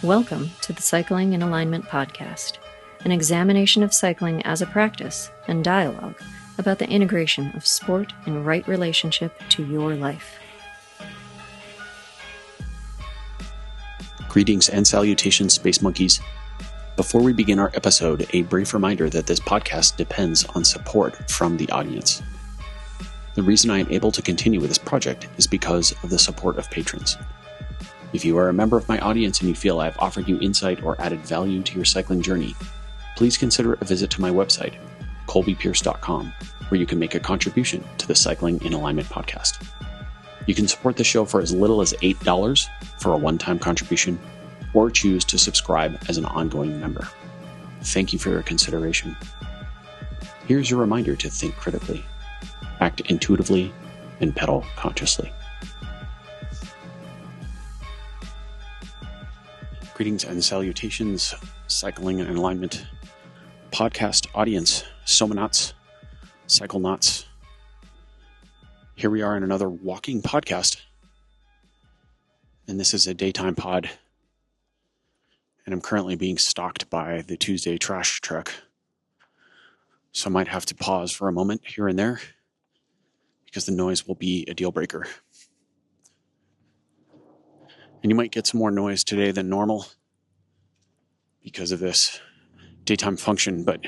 Welcome to the Cycling in Alignment podcast, an examination of cycling as a practice and dialogue about the integration of sport in right relationship to your life. Greetings and salutations, Space Monkeys. Before we begin our episode, a brief reminder that this podcast depends on support from the audience. The reason I am able to continue with this project is because of the support of patrons. If you are a member of my audience and you feel I have offered you insight or added value to your cycling journey, please consider a visit to my website, colbypierce.com, where you can make a contribution to the Cycling in Alignment podcast. You can support the show for as little as $8 for a one-time contribution, or choose to subscribe as an ongoing member. Thank you for your consideration. Here's your reminder to think critically, act intuitively, and pedal consciously. Greetings and salutations, Cycling in Alignment podcast audience, Somanauts, Cyclenauts. Here we are in another walking podcast, and this is a daytime pod, and I'm currently being stalked by the Tuesday trash truck, so I might have to pause for a moment here and there because the noise will be a deal breaker. And you might get some more noise today than normal because of this daytime function, but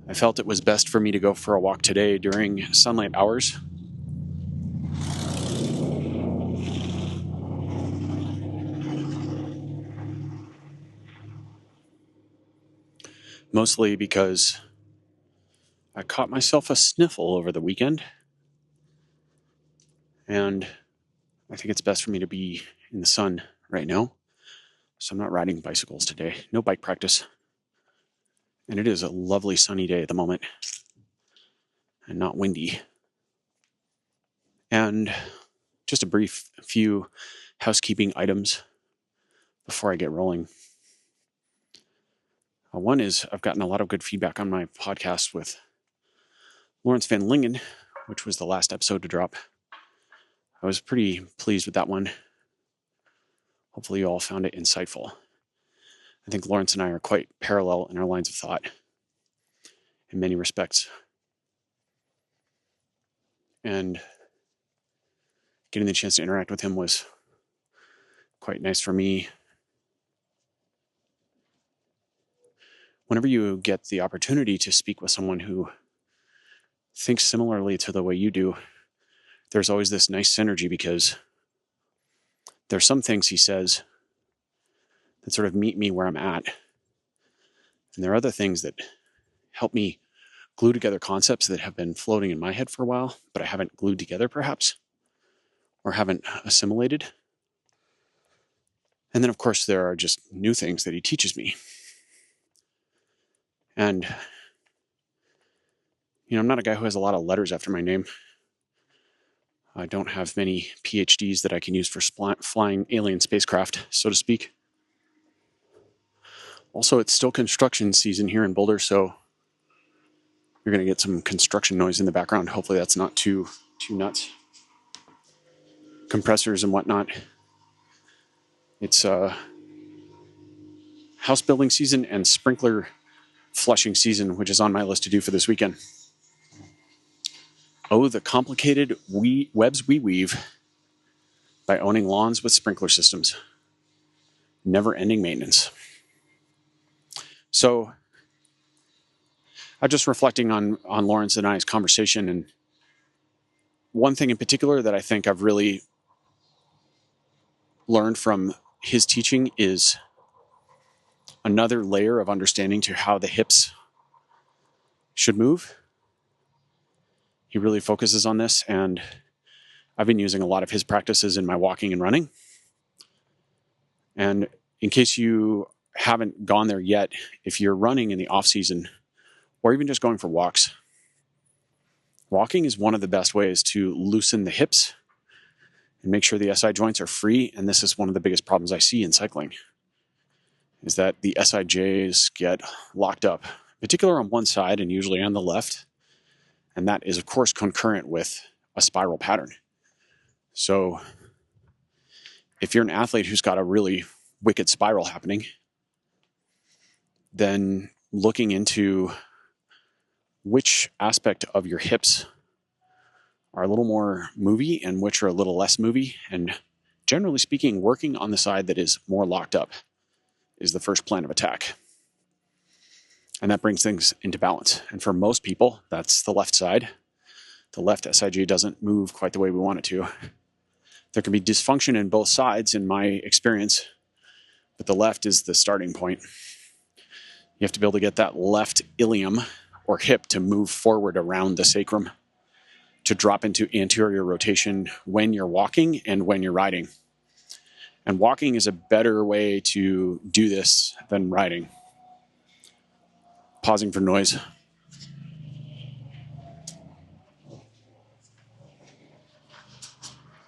I felt it was best for me to go for a walk today during sunlight hours. Mostly because I caught myself a sniffle over the weekend, and I think it's best for me to be in the sun right now. So I'm not riding bicycles today. No bike practice. And it is a lovely sunny day at the moment and not windy. And just a brief few housekeeping items before I get rolling. One is I've gotten a lot of good feedback on my podcast with Lawrence Van Lingen, which was the last episode to drop. I was pretty pleased with that one. Hopefully you all found it insightful. I think Lawrence and I are quite parallel in our lines of thought in many respects. And getting the chance to interact with him was quite nice for me. Whenever you get the opportunity to speak with someone who thinks similarly to the way you do, there's always this nice synergy because there's some things he says that sort of meet me where I'm at. And there are other things that help me glue together concepts that have been floating in my head for a while, but I haven't glued together perhaps, or haven't assimilated. And then of course there are just new things that he teaches me. And, I'm not a guy who has a lot of letters after my name. I don't have many PhDs that I can use for flying alien spacecraft, so to speak. Also, it's still construction season here in Boulder, so you're going to get some construction noise in the background. Hopefully that's not too nuts. Compressors and whatnot. It's house building season and sprinkler flushing season, which is on my list to do for this weekend. Oh, the complicated webs we weave by owning lawns with sprinkler systems. Never-ending maintenance. So, I'm just reflecting on Lawrence and I's conversation, and one thing in particular that I think I've really learned from his teaching is another layer of understanding to how the hips should move. He really focuses on this, and I've been using a lot of his practices in my walking and running. And in case you haven't gone there yet, if you're running in the off season, or even just going for walks, walking is one of the best ways to loosen the hips and make sure the SI joints are free. And this is one of the biggest problems I see in cycling, is that the SIJs get locked up, particularly on one side and usually on the left. And that is, of course, concurrent with a spiral pattern. So if you're an athlete who's got a really wicked spiral happening, then looking into which aspect of your hips are a little more movie and which are a little less movie. And generally speaking, working on the side that is more locked up is the first plan of attack. And that brings things into balance. And for most people, that's the left side. The left SIG doesn't move quite the way we want it to. There can be dysfunction in both sides in my experience, but the left is the starting point. You have to be able to get that left ilium or hip to move forward around the sacrum, to drop into anterior rotation when you're walking and when you're riding. And walking is a better way to do this than riding. Pausing for noise.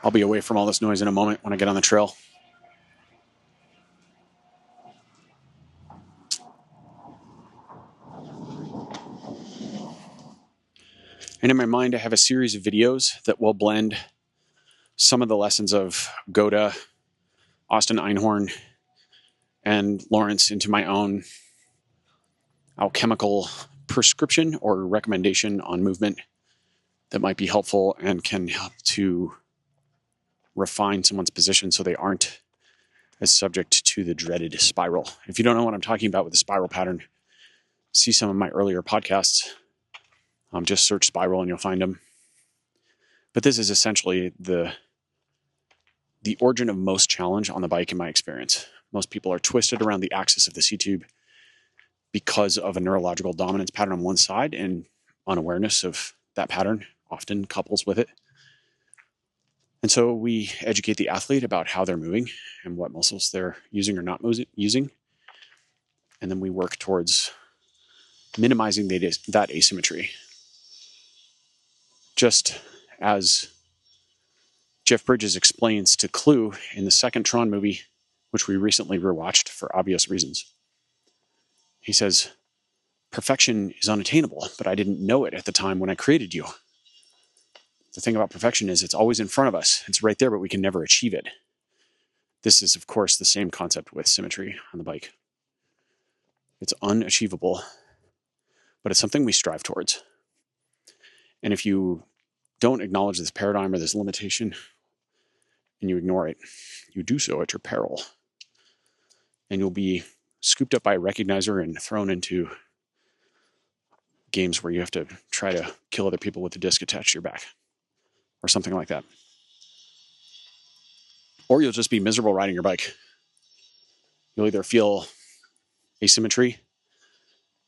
I'll be away from all this noise in a moment when I get on the trail. And in my mind, I have a series of videos that will blend some of the lessons of Goda, Austin Einhorn, and Lawrence into my own alchemical prescription or recommendation on movement that might be helpful and can help to refine someone's position so they aren't as subject to the dreaded spiral. If you don't know what I'm talking about with the spiral pattern, see some of my earlier podcasts. Just search spiral and you'll find them. But this is essentially the origin of most challenge on the bike in my experience. Most people are twisted around the axis of the C-tube because of a neurological dominance pattern on one side, and unawareness of that pattern often couples with it. And so we educate the athlete about how they're moving and what muscles they're using or not using. And then we work towards minimizing that asymmetry. Just as Jeff Bridges explains to Clue in the second Tron movie, which we recently rewatched for obvious reasons. He says, perfection is unattainable, but I didn't know it at the time when I created you. The thing about perfection is it's always in front of us. It's right there, but we can never achieve it. This is, of course, the same concept with symmetry on the bike. It's unachievable, but it's something we strive towards. And if you don't acknowledge this paradigm or this limitation and you ignore it, you do so at your peril. And you'll be scooped up by a recognizer and thrown into games where you have to try to kill other people with a disc attached to your back or something like that. Or you'll just be miserable riding your bike. You'll either feel asymmetry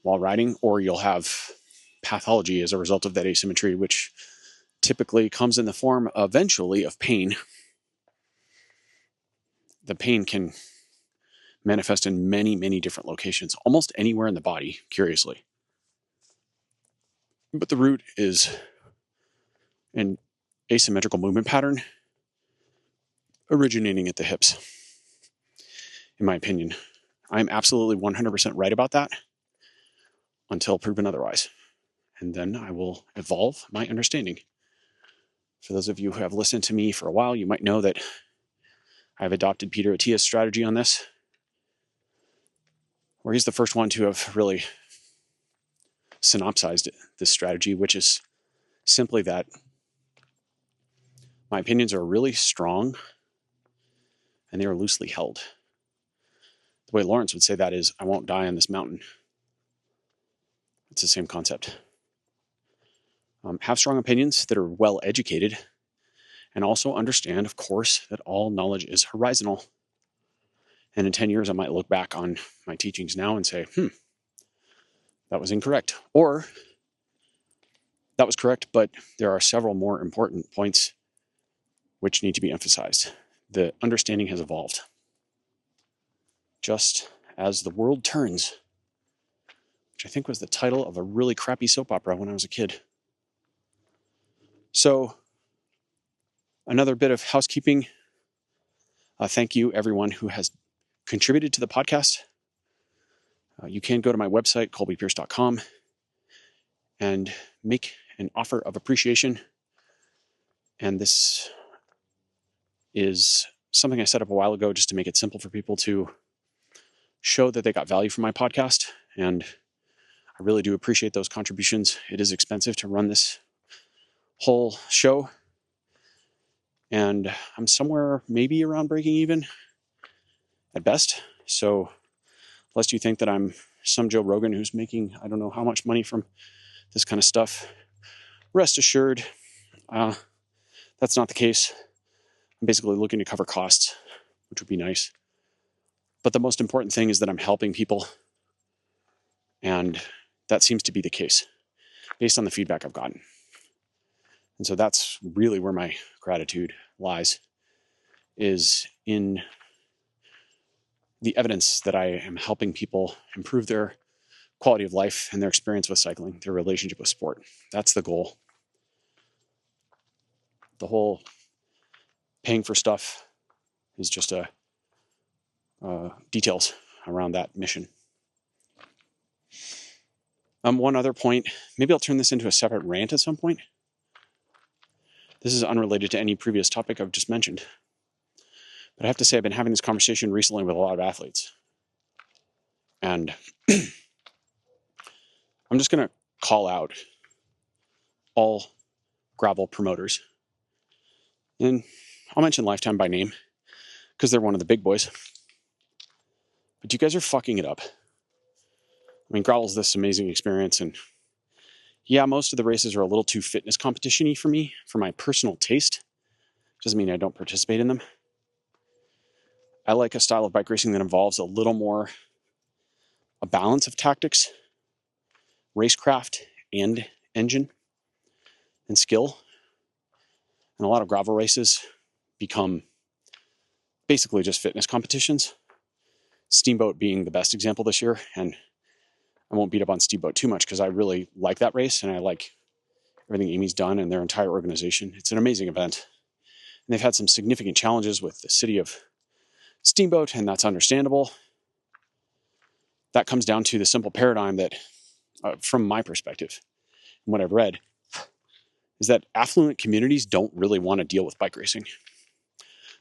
while riding, or you'll have pathology as a result of that asymmetry, which typically comes in the form eventually of pain. The pain can manifest in many, many different locations, almost anywhere in the body, curiously. But the root is an asymmetrical movement pattern originating at the hips, in my opinion. I'm absolutely 100% right about that until proven otherwise. And then I will evolve my understanding. For those of you who have listened to me for a while, you might know that I've adopted Peter Attia's strategy on this, where he's the first one to have really synopsized this strategy, which is simply that my opinions are really strong and they are loosely held. The way Lawrence would say that is, I won't die on this mountain. It's the same concept. Have strong opinions that are well educated, and also understand, of course, that all knowledge is horizontal. And in 10 years, I might look back on my teachings now and say, that was incorrect. Or that was correct, but there are several more important points which need to be emphasized. The understanding has evolved. Just as the world turns, which I think was the title of a really crappy soap opera when I was a kid. So, another bit of housekeeping. Thank you, everyone who has contributed to the podcast. You can go to my website, colbypierce.com, and make an offer of appreciation. And this is something I set up a while ago just to make it simple for people to show that they got value from my podcast. And I really do appreciate those contributions. It is expensive to run this whole show. And I'm somewhere maybe around breaking even at best. So lest you think that I'm some Joe Rogan who's making I don't know how much money from this kind of stuff, rest assured, that's not the case. I'm basically looking to cover costs, which would be nice. But the most important thing is that I'm helping people. And that seems to be the case based on the feedback I've gotten. And so that's really where my gratitude lies, is in the evidence that I am helping people improve their quality of life and their experience with cycling, their relationship with sport. That's the goal. The whole paying for stuff is just details around that mission. One other point, maybe I'll turn this into a separate rant at some point. This is unrelated to any previous topic I've just mentioned. But I have to say I've been having this conversation recently with a lot of athletes. And I'm just going to call out all gravel promoters. And I'll mention Lifetime by name because they're one of the big boys. But you guys are fucking it up. I mean, gravel's this amazing experience, and yeah, most of the races are a little too fitness competition-y for me, for my personal taste. Doesn't mean I don't participate in them. I like a style of bike racing that involves a little more a balance of tactics, racecraft, and engine, and skill. And a lot of gravel races become basically just fitness competitions. Steamboat being the best example this year, and I won't beat up on Steamboat too much because I really like that race and I like everything Amy's done and their entire organization. It's an amazing event. And they've had some significant challenges with the city of Steamboat, and that's understandable. That comes down to the simple paradigm that, from my perspective, and what I've read, is that affluent communities don't really want to deal with bike racing.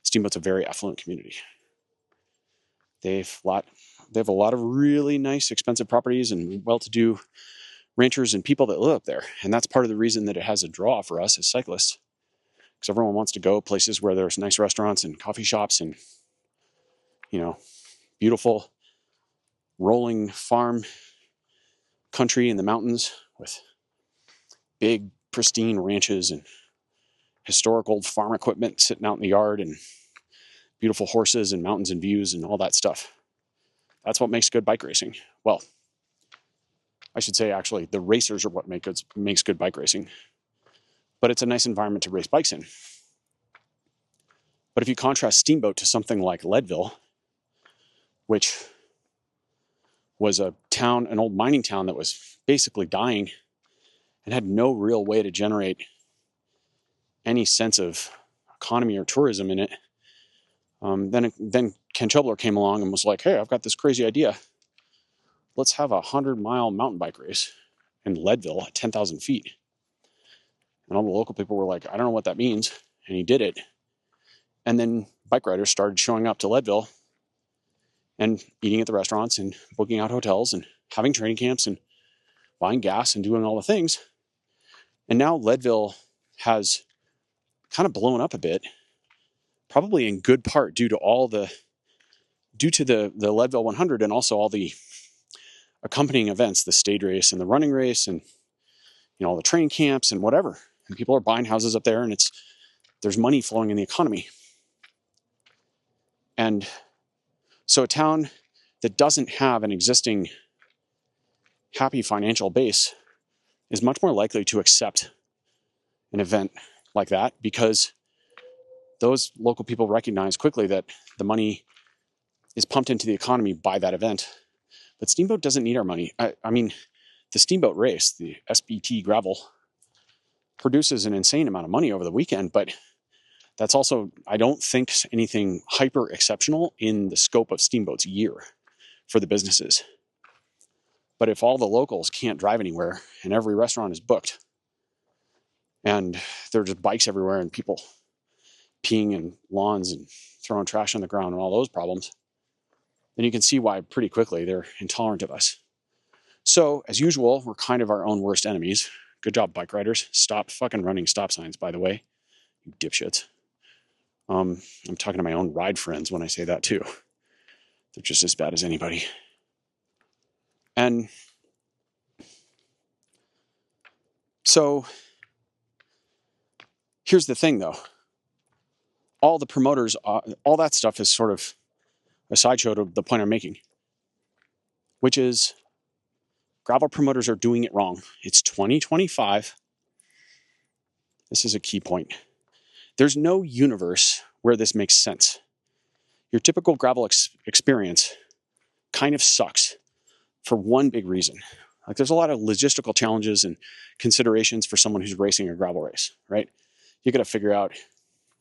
Steamboat's a very affluent community. They have a lot of really nice, expensive properties and well-to-do ranchers and people that live up there. And that's part of the reason that it has a draw for us as cyclists. Because everyone wants to go places where there's nice restaurants and coffee shops and, beautiful rolling farm country in the mountains with big, pristine ranches and historic old farm equipment sitting out in the yard and beautiful horses and mountains and views and all that stuff. That's what makes good bike racing. Well, I should say, actually, the racers are what makes good bike racing. But it's a nice environment to race bikes in. But if you contrast Steamboat to something like Leadville, which was an old mining town that was basically dying and had no real way to generate any sense of economy or tourism in it, then Ken Chobler came along and was like, hey, I've got this crazy idea. Let's have a 100-mile mountain bike race in Leadville at 10,000 feet. And all the local people were like, I don't know what that means. And he did it. And then bike riders started showing up to Leadville and eating at the restaurants and booking out hotels and having training camps and buying gas and doing all the things. And now Leadville has kind of blown up a bit, probably in good part due to the Leadville 100 and also all the accompanying events, the stage race and the running race and all the training camps and whatever. And people are buying houses up there, and there's money flowing in the economy. And so a town that doesn't have an existing happy financial base is much more likely to accept an event like that, because those local people recognize quickly that the money is pumped into the economy by that event. But Steamboat doesn't need our money. I mean, the Steamboat race, the SBT gravel, produces an insane amount of money over the weekend, but that's also, I don't think, anything hyper exceptional in the scope of Steamboat's year for the businesses. But if all the locals can't drive anywhere and every restaurant is booked and there are just bikes everywhere and people peeing in lawns and throwing trash on the ground and all those problems, then you can see why pretty quickly they're intolerant of us. So, as usual, we're kind of our own worst enemies. Good job, bike riders. Stop fucking running stop signs, by the way. You dipshits. I'm talking to my own ride friends when I say that too. They're just as bad as anybody. And so, here's the thing though. All the promoters, all that stuff is sort of a sideshow to the point I'm making, which is gravel promoters are doing it wrong. It's 2025. This is a key point. There's no universe where this makes sense. Your typical gravel experience kind of sucks for one big reason. Like there's a lot of logistical challenges and considerations for someone who's racing a gravel race, right? You got to figure out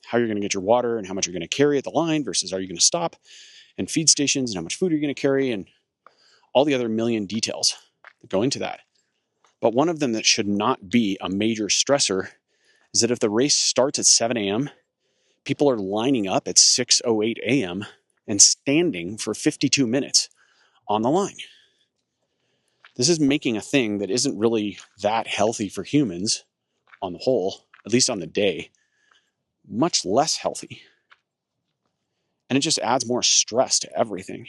how you're going to get your water and how much you're going to carry at the line versus are you going to stop, and feed stations and how much food you're going to carry, and all the other million details that go into that. But one of them that should not be a major stressor is that if the race starts at 7 a.m., people are lining up at 6:08 a.m. and standing for 52 minutes on the line. This is making a thing that isn't really that healthy for humans on the whole, at least on the day, much less healthy. And it just adds more stress to everything.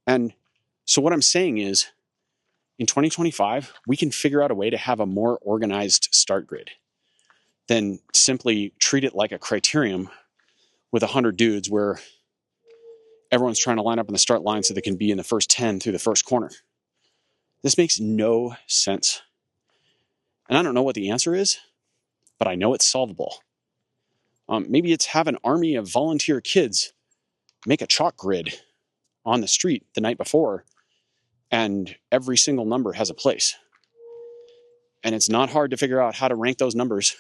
And so what I'm saying is, in 2025, we can figure out a way to have a more organized start grid than simply treat it like a criterium with 100 dudes where everyone's trying to line up in the start line so they can be in the first 10 through the first corner. This makes no sense. And I don't know what the answer is, but I know it's solvable. Maybe it's have an army of volunteer kids make a chalk grid on the street the night before, and every single number has a place. And it's not hard to figure out how to rank those numbers.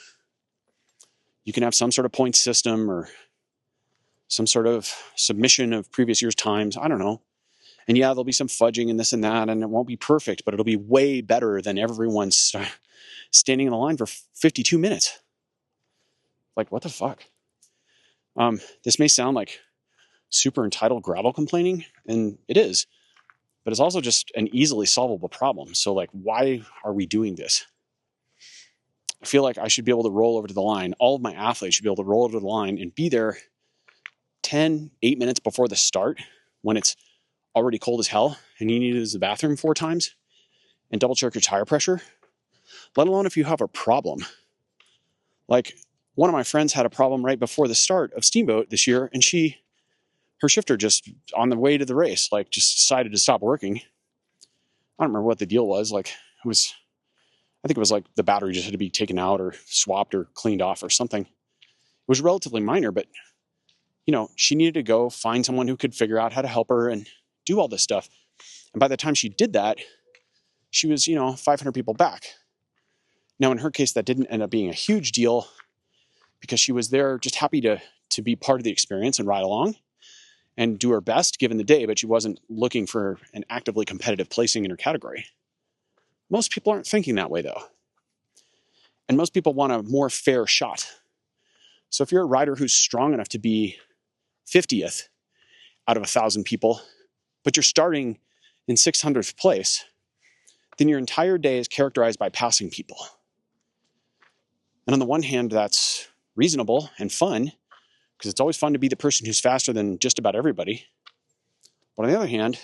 You can have some sort of point system or some sort of submission of previous year's times. I don't know. And yeah, there'll be some fudging and this and that, and it won't be perfect, but it'll be way better than everyone standing in the line for 52 minutes. Like, what the fuck? This may sound like super entitled gravel complaining, and it is, but it's also just an easily solvable problem. So like, why are we doing this? I feel like I should be able to roll over to the line. All of my athletes should be able to roll over to the line and be there 8 minutes before the start when it's already cold as hell and you need to use the bathroom 4 times and double check your tire pressure, let alone if you have a problem. Like, one of my friends had a problem right before the start of Steamboat this year, and her shifter just on the way to the race, like, just decided to stop working. I don't remember what the deal was. Like, I think it was like the battery just had to be taken out or swapped or cleaned off or something. It was relatively minor, but she needed to go find someone who could figure out how to help her and do all this stuff. And by the time she did that, she was, 500 people back. Now, in her case, that didn't end up being a huge deal because she was there just happy to be part of the experience and ride along and do her best given the day, but she wasn't looking for an actively competitive placing in her category. Most people aren't thinking that way, though. And most people want a more fair shot. So if you're a rider who's strong enough to be 50th out of 1,000 people, but you're starting in 600th place, then your entire day is characterized by passing people. And on the one hand, that's reasonable and fun, because it's always fun to be the person who's faster than just about everybody. But on the other hand,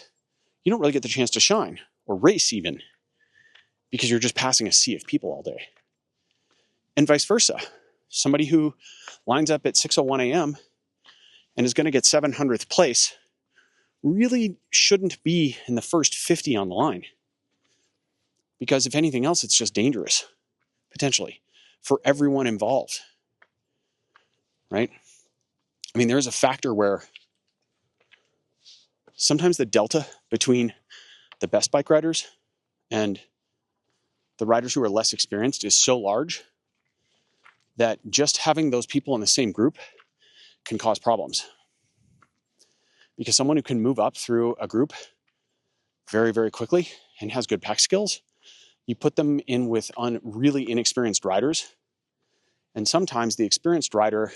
you don't really get the chance to shine or race even, because you're just passing a sea of people all day. And vice versa. Somebody who lines up at 6:01 a.m. and is going to get 700th place really shouldn't be in the first 50 on the line. Because if anything else, it's just dangerous, potentially, for everyone involved. Right? I mean, there's a factor where sometimes the delta between the best bike riders and the riders who are less experienced is so large that just having those people in the same group can cause problems. Because someone who can move up through a group very, very quickly and has good pack skills, you put them in with really inexperienced riders, and sometimes the experienced rider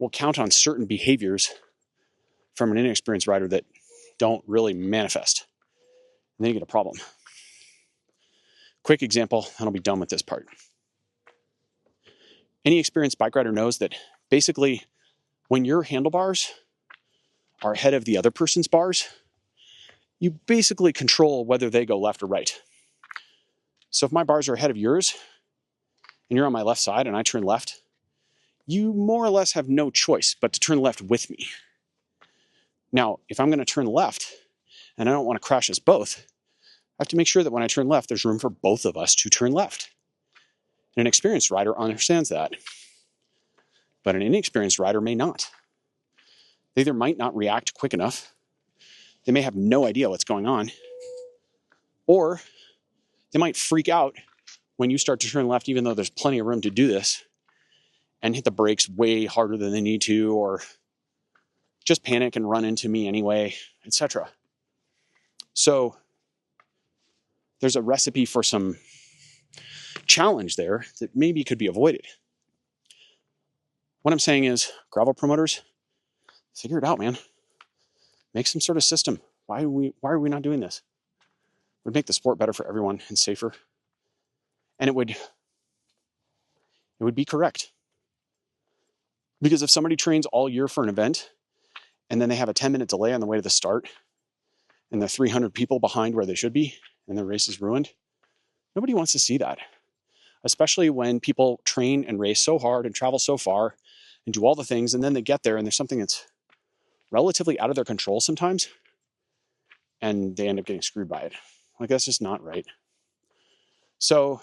will count on certain behaviors from an inexperienced rider that don't really manifest. And then you get a problem. Quick example, and I'll be done with this part. Any experienced bike rider knows that basically when your handlebars are ahead of the other person's bars, you basically control whether they go left or right. So if my bars are ahead of yours and you're on my left side and I turn left, you more or less have no choice but to turn left with me. Now, if I'm going to turn left and I don't want to crash us both, I have to make sure that when I turn left, there's room for both of us to turn left. And an experienced rider understands that, but an inexperienced rider may not. They either might not react quick enough, they may have no idea what's going on, or they might freak out when you start to turn left, even though there's plenty of room to do this, and hit the brakes way harder than they need to, or just panic and run into me anyway, etc. So there's a recipe for some challenge there that maybe could be avoided. What I'm saying is, gravel promoters, figure it out, man. Make some sort of system. Why are we not doing this? It would make the sport better for everyone and safer. And it would be correct. Because if somebody trains all year for an event and then they have a 10-minute delay on the way to the start and they're 300 people behind where they should be and their race is ruined, nobody wants to see that. Especially when people train and race so hard and travel so far and do all the things, and then they get there and there's something that's relatively out of their control sometimes, and they end up getting screwed by it. Like, that's just not right. So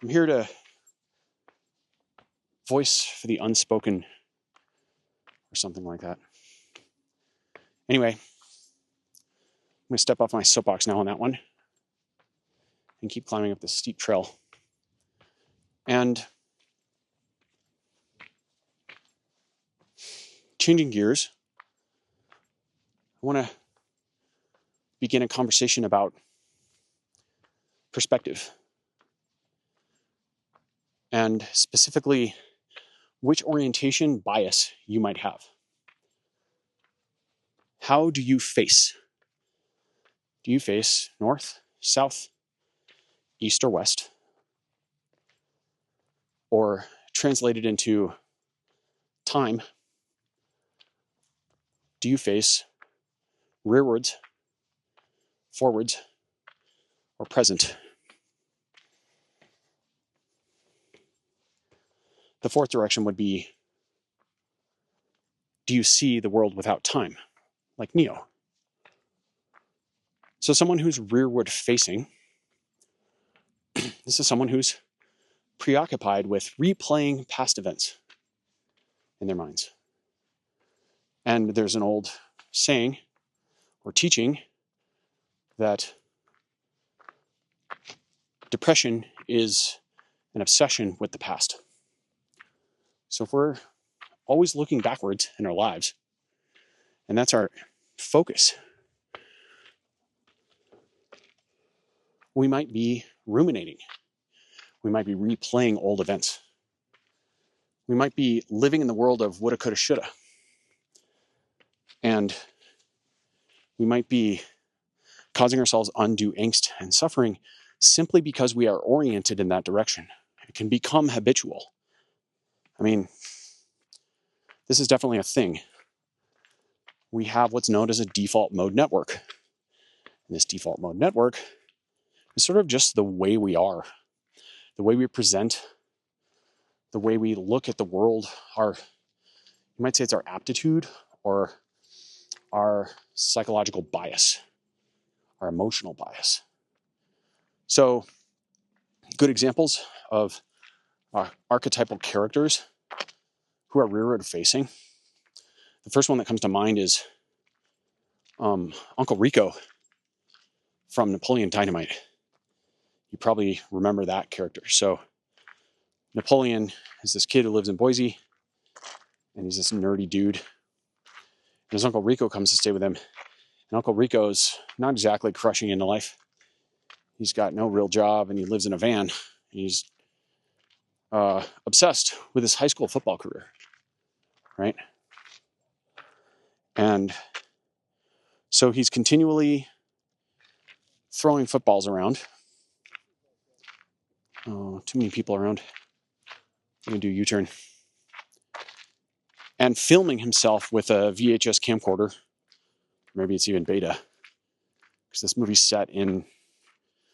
I'm here to voice for the unspoken or something like that. Anyway, I'm going to step off my soapbox now on that one and keep climbing up this steep trail. And changing gears, I want to begin a conversation about perspective, and specifically which orientation bias you might have. How do you face? Do you face north, south, east, or west? Or translated into time, do you face rearwards, forwards, or present? The fourth direction would be, do you see the world without time, like Neo? So someone who's rearward facing, this is someone who's preoccupied with replaying past events in their minds. And there's an old saying or teaching that depression is an obsession with the past. So if we're always looking backwards in our lives, and that's our focus, we might be ruminating. We might be replaying old events. We might be living in the world of woulda, coulda, shoulda. And we might be causing ourselves undue angst and suffering simply because we are oriented in that direction. It can become habitual. I mean, this is definitely a thing. We have what's known as a default mode network. And this default mode network is sort of just the way we are, the way we present, the way we look at the world. You might say it's our aptitude or our psychological bias, our emotional bias. So, good examples of archetypal characters who are rearward facing. The first one that comes to mind is Uncle Rico from Napoleon Dynamite. You probably remember that character. So Napoleon is this kid who lives in Boise, and he's this nerdy dude. And his Uncle Rico comes to stay with him. And Uncle Rico's not exactly crushing into life. He's got no real job, and he lives in a van. He's obsessed with his high school football career. right? And so he's continually throwing footballs around. Oh, too many people around. I'm going to do a U-turn. And filming himself with a VHS camcorder. Maybe it's even beta. Because this movie's set in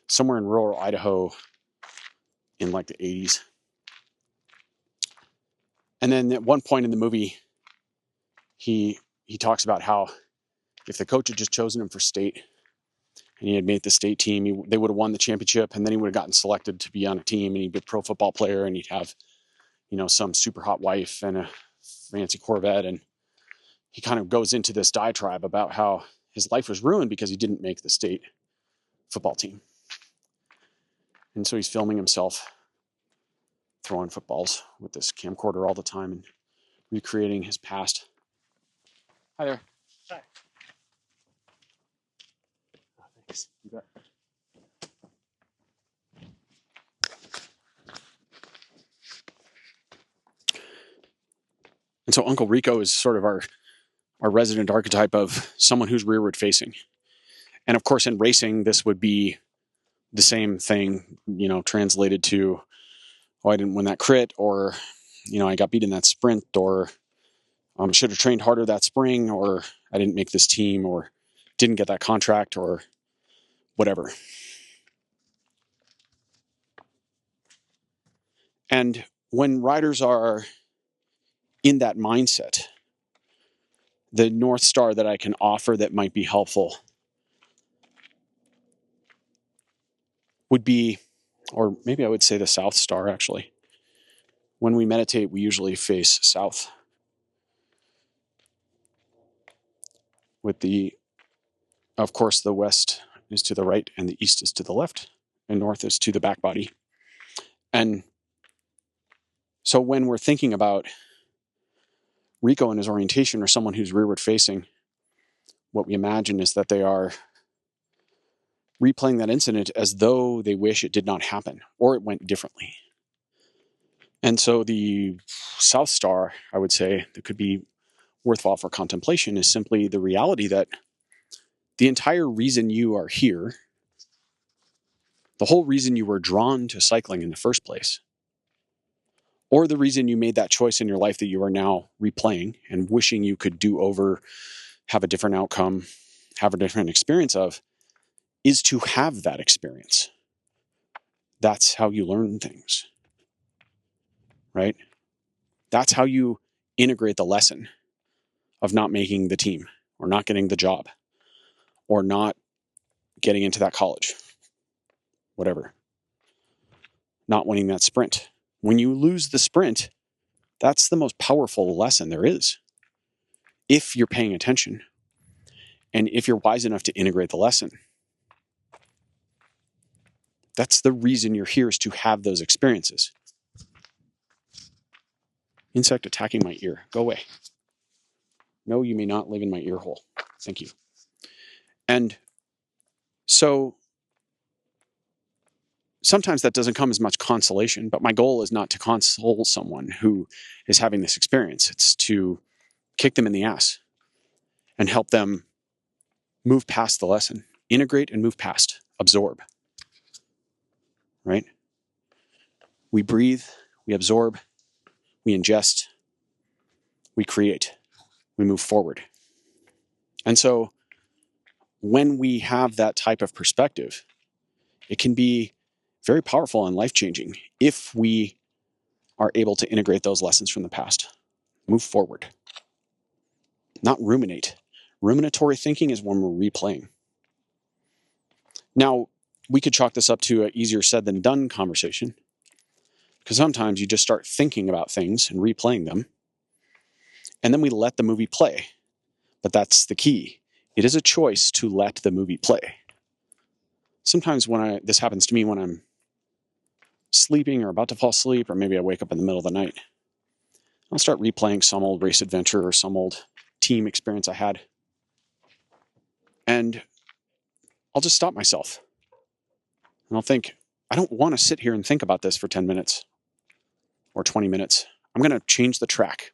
somewhere in rural Idaho in like the 80s. And then at one point in the movie, he talks about how if the coach had just chosen him for state and he had made the state team, they would have won the championship, and then he would have gotten selected to be on a team, and he'd be a pro football player, and he'd have, some super hot wife and a fancy Corvette. And he kind of goes into this diatribe about how his life was ruined because he didn't make the state football team. And so he's filming himself throwing footballs with this camcorder all the time and recreating his past. Hi there. Hi. Oh, thanks. You bet. And so Uncle Rico is sort of our resident archetype of someone who's rearward facing. And of course, in racing, this would be the same thing, translated to, I didn't win that crit, or, I got beat in that sprint, or should have trained harder that spring, or I didn't make this team, or didn't get that contract, or whatever. And when riders are in that mindset, the North Star that I can offer that might be helpful would be, or maybe I would say the South Star, actually. When we meditate, we usually face south. Of course, the west is to the right, and the east is to the left, and north is to the back body. And so when we're thinking about Rico and his orientation, or someone who's rearward facing, what we imagine is that they are replaying that incident as though they wish it did not happen, or it went differently. And so the South Star, I would say, that could be worthwhile for contemplation is simply the reality that the entire reason you are here, the whole reason you were drawn to cycling in the first place, or the reason you made that choice in your life that you are now replaying and wishing you could do over, have a different outcome, have a different experience of, is to have that experience. That's how you learn things, right? That's how you integrate the lesson of not making the team, or not getting the job, or not getting into that college, whatever. Not winning that sprint. When you lose the sprint, that's the most powerful lesson there is. If you're paying attention, and if you're wise enough to integrate the lesson. That's the reason you're here, is to have those experiences. Insect attacking my ear. Go away. No, you may not live in my ear hole. Thank you. And so sometimes that doesn't come as much consolation, but my goal is not to console someone who is having this experience. It's to kick them in the ass and help them move past the lesson, integrate and move past, absorb, right? We breathe, we absorb, we ingest, we create, we move forward. And so when we have that type of perspective, it can be very powerful and life-changing if we are able to integrate those lessons from the past. Move forward. Not ruminate. Ruminatory thinking is when we're replaying. Now, we could chalk this up to an easier said than done conversation, because sometimes you just start thinking about things and replaying them, and then we let the movie play. But that's the key. It is a choice to let the movie play. Sometimes this happens to me when I'm sleeping or about to fall asleep, or maybe I wake up in the middle of the night. I'll start replaying some old race adventure or some old team experience I had. And I'll just stop myself. And I'll think, I don't want to sit here and think about this for 10 minutes or 20 minutes. I'm going to change the track.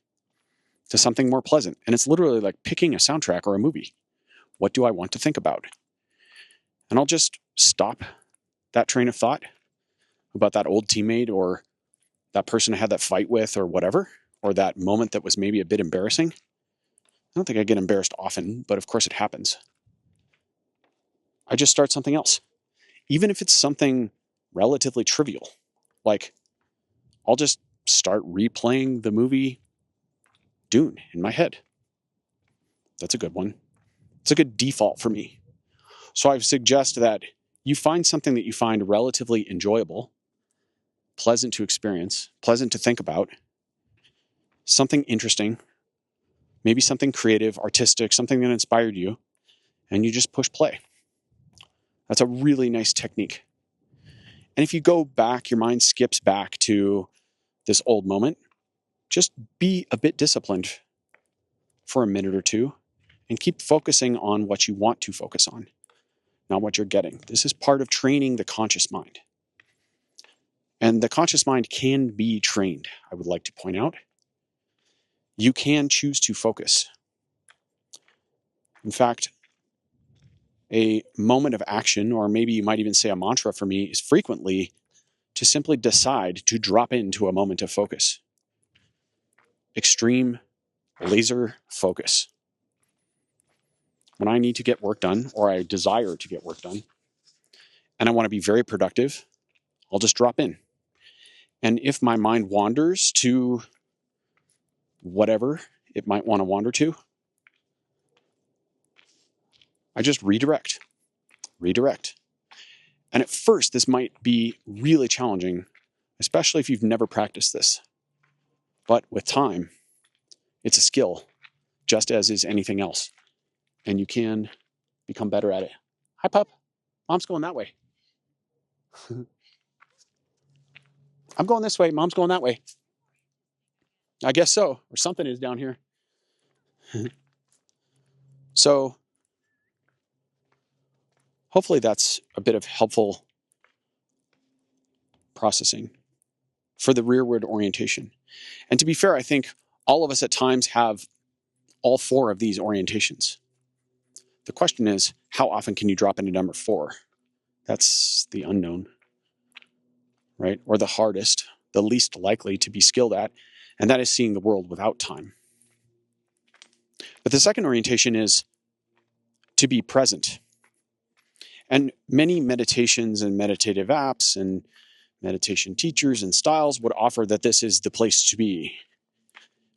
to something more pleasant. And it's literally like picking a soundtrack or a movie. What do I want to think about? And I'll just stop that train of thought about that old teammate or that person I had that fight with or whatever, or that moment that was maybe a bit embarrassing. I don't think I get embarrassed often, but of course it happens. I just start something else. Even if it's something relatively trivial, like I'll just start replaying the movie Dune in my head. That's a good one. It's a good default for me. So I suggest that you find something that you find relatively enjoyable, pleasant to experience, pleasant to think about, something interesting, maybe something creative, artistic, something that inspired you, and you just push play. That's a really nice technique. And if you go back, your mind skips back to this old moment, just be a bit disciplined for a minute or two and keep focusing on what you want to focus on, not what you're getting. This is part of training the conscious mind. And the conscious mind can be trained, I would like to point out. You can choose to focus. In fact, a moment of action, or maybe you might even say a mantra for me, is frequently to simply decide to drop into a moment of focus. Extreme laser focus. When I need to get work done, or I desire to get work done, and I want to be very productive, I'll just drop in. And if my mind wanders to whatever it might want to wander to, I just redirect. And at first, this might be really challenging, especially if you've never practiced this. But with time, it's a skill, just as is anything else. And you can become better at it. Hi, pup. Mom's going that way. I'm going this way. Mom's going that way. I guess so. Or something is down here. So hopefully that's a bit of helpful processing for the rearward orientation. And to be fair, I think all of us at times have all four of these orientations. The question is, how often can you drop into number 4? That's the unknown, right? Or the hardest, the least likely to be skilled at, and that is seeing the world without time. But the second orientation is to be present. And many meditations and meditative apps and meditation teachers and styles would offer that this is the place to be.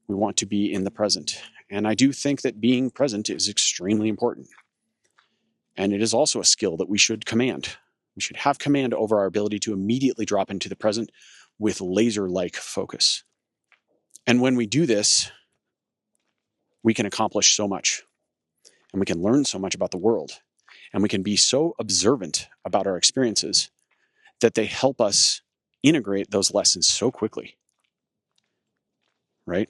We want to be in the present. And I do think that being present is extremely important. And it is also a skill that we should command. We should have command over our ability to immediately drop into the present with laser-like focus. And when we do this, we can accomplish so much. And we can learn so much about the world. And we can be so observant about our experiences that they help us integrate those lessons so quickly. Right?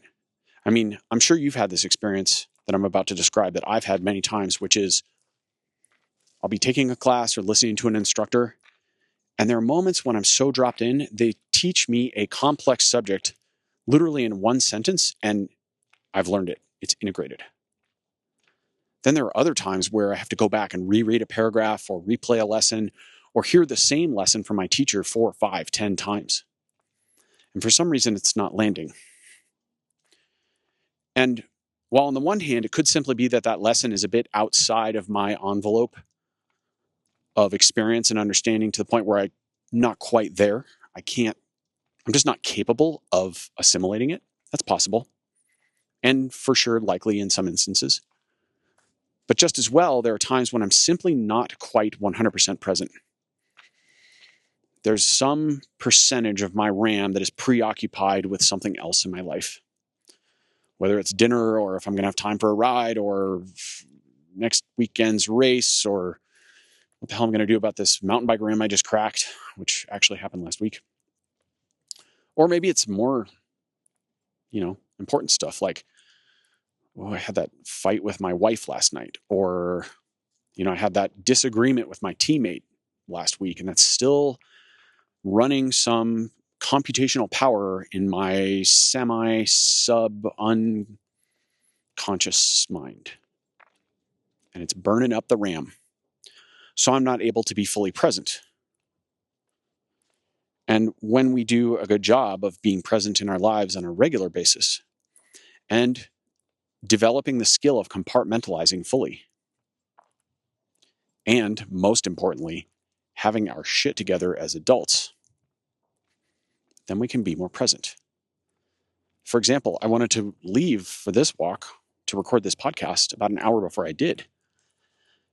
I mean, I'm sure you've had this experience that I'm about to describe that I've had many times, which is I'll be taking a class or listening to an instructor, and there are moments when I'm so dropped in, they teach me a complex subject literally in one sentence, and I've learned it. It's integrated. Then there are other times where I have to go back and reread a paragraph or replay a lesson or hear the same lesson from my teacher 4, 5, 10 times. And for some reason, it's not landing. And while on the one hand, it could simply be that that lesson is a bit outside of my envelope of experience and understanding to the point where I'm not quite there. I'm just not capable of assimilating it. That's possible. And for sure, likely in some instances. But just as well, there are times when I'm simply not quite 100% present. There's some percentage of my RAM that is preoccupied with something else in my life. Whether it's dinner or if I'm going to have time for a ride or next weekend's race or what the hell I'm going to do about this mountain bike rim I just cracked, which actually happened last week. Or maybe it's more, important stuff like, I had that fight with my wife last night, or, I had that disagreement with my teammate last week, and that's still running some computational power in my semi-sub conscious mind. And it's burning up the RAM. So I'm not able to be fully present. And when we do a good job of being present in our lives on a regular basis and developing the skill of compartmentalizing fully, and most importantly, having our shit together as adults, then we can be more present. For example, I wanted to leave for this walk to record this podcast about an hour before I did.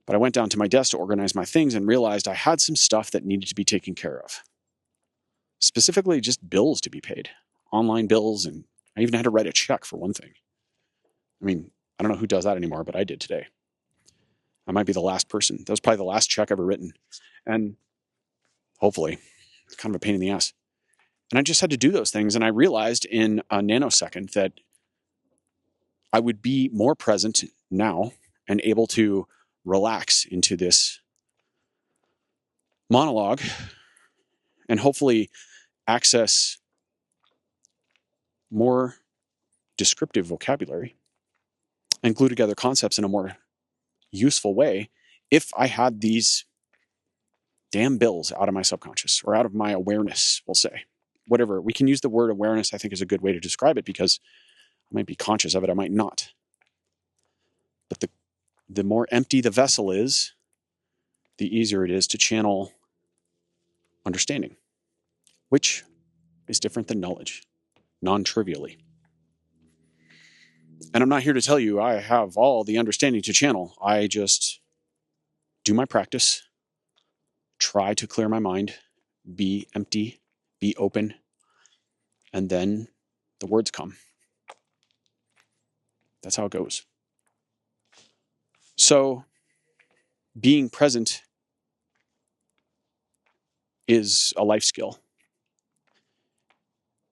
But I went down to my desk to organize my things and realized I had some stuff that needed to be taken care of. Specifically, just bills to be paid, online bills, and I even had to write a check for one thing. I mean, I don't know who does that anymore, but I did today. I might be the last person. That was probably the last check ever written. And hopefully, it's kind of a pain in the ass. And I just had to do those things. And I realized in a nanosecond that I would be more present now and able to relax into this monologue and hopefully access more descriptive vocabulary and glue together concepts in a more useful way if I had these damn bills out of my subconscious or out of my awareness, we'll say. Whatever. We can use the word awareness, I think, is a good way to describe it because I might be conscious of it, I might not. But the more empty the vessel is, the easier it is to channel understanding, which is different than knowledge, non-trivially. And I'm not here to tell you I have all the understanding to channel. I just do my practice, try to clear my mind, be empty, be open, and then the words come. That's how it goes. So being present is a life skill.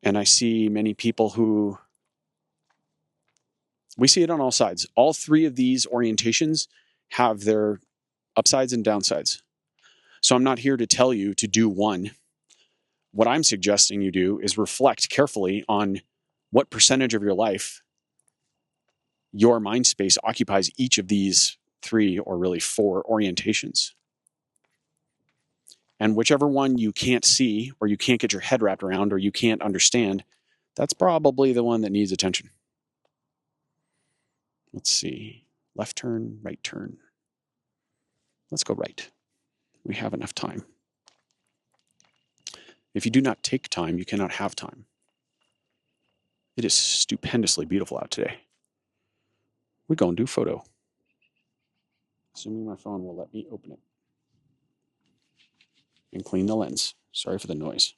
And I see many people who, we see it on all sides. All three of these orientations have their upsides and downsides. So I'm not here to tell you to do one. What I'm suggesting you do is reflect carefully on what percentage of your life your mind space occupies each of these three or really four orientations. And whichever one you can't see or you can't get your head wrapped around or you can't understand, that's probably the one that needs attention. Let's see. Left turn, right turn. Let's go right. We have enough time. If you do not take time, you cannot have time. It is stupendously beautiful out today. We're going to do photo. Assuming my phone will let me open it. And clean the lens. Sorry for the noise.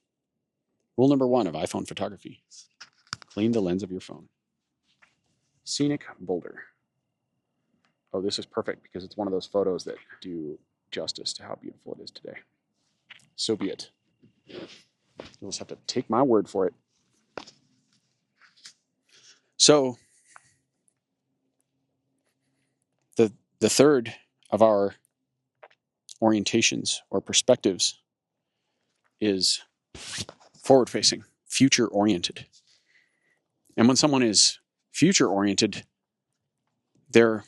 Rule number 1 of iPhone photography. Clean the lens of your phone. Scenic Boulder. Oh, this is perfect because it's one of those photos that do justice to how beautiful it is today. So be it. You'll just have to take my word for it. So, the third of our orientations or perspectives is forward-facing, future-oriented. And when someone is future-oriented, they're